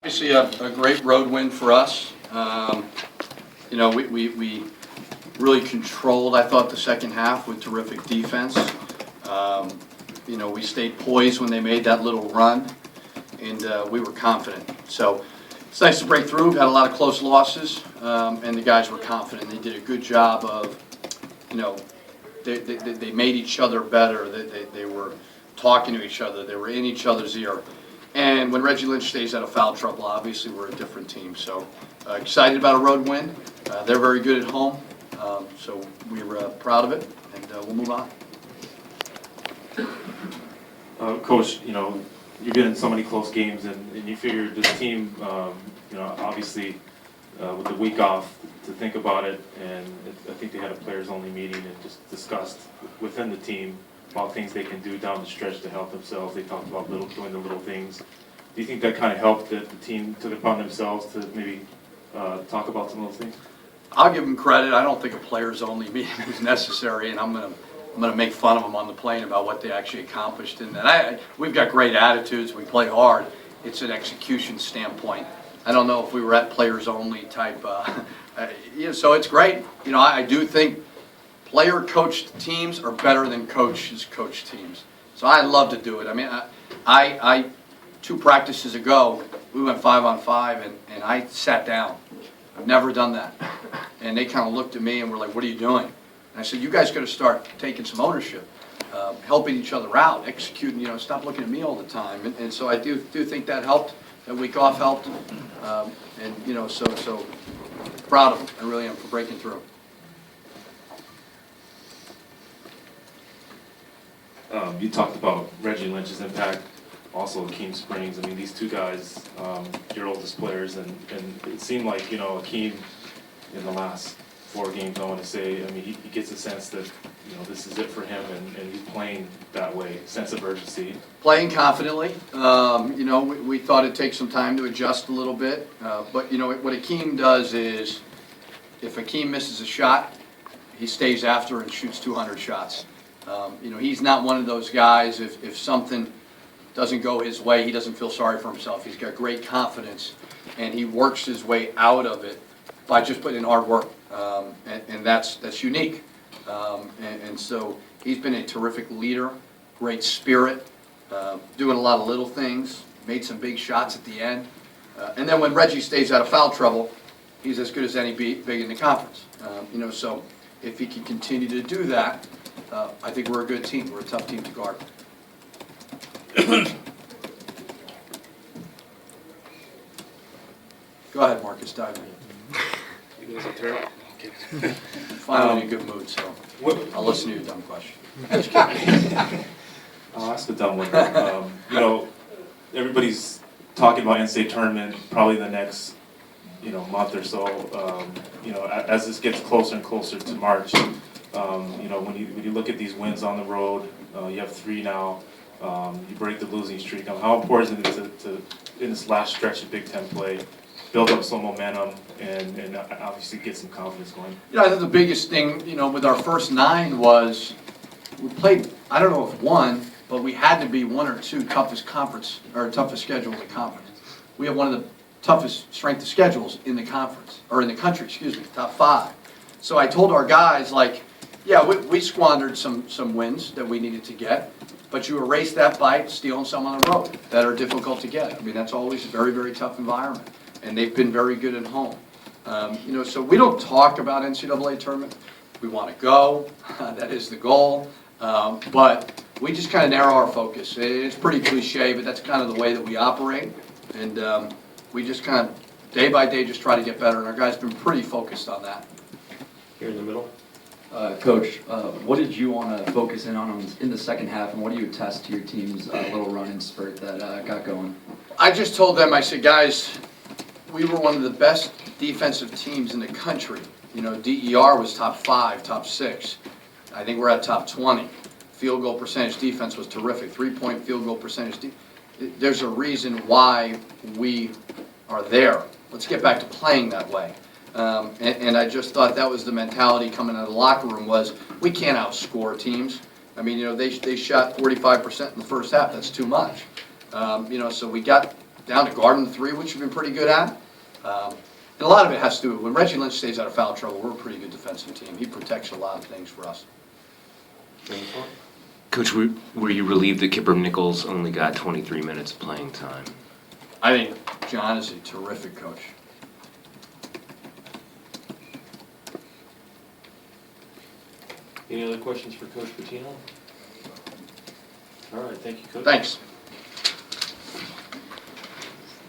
Obviously a great road win for us. You know, we really controlled, I thought, the second half with terrific defense. You know, we stayed poised when they made that little run, and we were confident. So it's nice to break through. We've had a lot of close losses, and the guys were confident. They did a good job of, you know, they made each other better. They were talking to each other. They were in each other's ear. And when Reggie Lynch stays out of foul trouble, obviously we're a different team. So excited about a road win. They're very good at home, so we're proud of it, and we'll move on. Coach, you know, you've been in so many close games, and you figured this team, you know, obviously with the week off to think about it, and I think they had a players-only meeting and just discussed within the team about things they can do down the stretch to help themselves. They talked about doing the little things. Do you think that kind of helped that the team took it upon themselves to maybe talk about some of those things? I'll give them credit. I don't think a players-only meeting was necessary, and I'm gonna make fun of them on the plane about what they actually accomplished in that. We've got great attitudes. We play hard. It's an execution standpoint. I don't know if we were at players-only type. You know, so it's great. You know, I do think player-coached teams are better than coaches-coached teams. So I love to do it. I mean, I 2 practices ago, we went 5-on-5, and I sat down. I've never done that. And they kind of looked at me and were like, "What are you doing?" And I said, "You guys got to start taking some ownership, helping each other out, executing, you know, stop looking at me all the time." And so I do think that helped. That week off helped. And, you know, so proud of them. I really am for breaking through. You talked about Reggie Lynch's impact, also Akeem Springs. I mean, these 2 guys, your oldest players, and it seemed like, you know, Akeem in the last 4 games, I want to say, I mean, he gets a sense that, you know, this is it for him, and he's playing that way, sense of urgency. Playing confidently. You know, we thought it'd take some time to adjust a little bit. But, you know, what Akeem does is, if Akeem misses a shot, he stays after and shoots 200 shots. You know, he's not one of those guys, if something doesn't go his way, he doesn't feel sorry for himself. He's got great confidence, and he works his way out of it by just putting in hard work. And that's unique. And so he's been a terrific leader, great spirit, doing a lot of little things, made some big shots at the end. And then when Reggie stays out of foul trouble, he's as good as any big in the conference. You know, so if he can continue to do that, I think we're a good team. We're a tough team to guard. Go ahead, Marcus, dive in. Finally in a good mood, so I'll listen to your dumb question. I'll ask a dumb one. You know, everybody's talking about NCAA tournament, probably the next, you know, month or so. You know, as this gets closer and closer to March, you know, when you look at these wins on the road, you have 3 now. You break the losing streak. How important is it to in this last stretch of Big Ten play, build up some momentum and obviously get some confidence going? You know, I think the biggest thing, you know, with our first 9 was we played, I don't know if 1, but we had to be 1 or 2 toughest conference, or toughest schedule in the conference. We have one of the toughest strength of schedules in the conference, or in the country, excuse me, top 5. So I told our guys, like, yeah, we squandered some wins that we needed to get, but you erase that by stealing some on the road that are difficult to get. I mean, that's always a very, very tough environment. And they've been very good at home. You know, so we don't talk about NCAA tournament. We want to go. That is the goal. But we just kind of narrow our focus. It's pretty cliche, but that's kind of the way that we operate. And we just kind of, day by day, just try to get better. And our guys have been pretty focused on that. Here in the middle. Coach, what did you want to focus in on in the second half, and what do you attest to your team's little run and spurt that got going? I just told them, I said, guys, we were one of the best defensive teams in the country. You know, DER was top 5, top 6. I think we're at top 20. Field goal percentage defense was terrific. 3-point field goal percentage. There's a reason why we are there. Let's get back to playing that way. And I just thought that was the mentality coming out of the locker room was we can't outscore teams. I mean, you know, they shot 45% in the first half. That's too much. You know, so we got down to guarding the three, which we've been pretty good at. And a lot of it has to do with, when Reggie Lynch stays out of foul trouble, we're a pretty good defensive team. He protects a lot of things for us. Coach, were you relieved that Kipper Nichols only got 23 minutes of playing time? I think John is a terrific coach. Any other questions for Coach Pitino? All right, thank you, Coach. Thanks.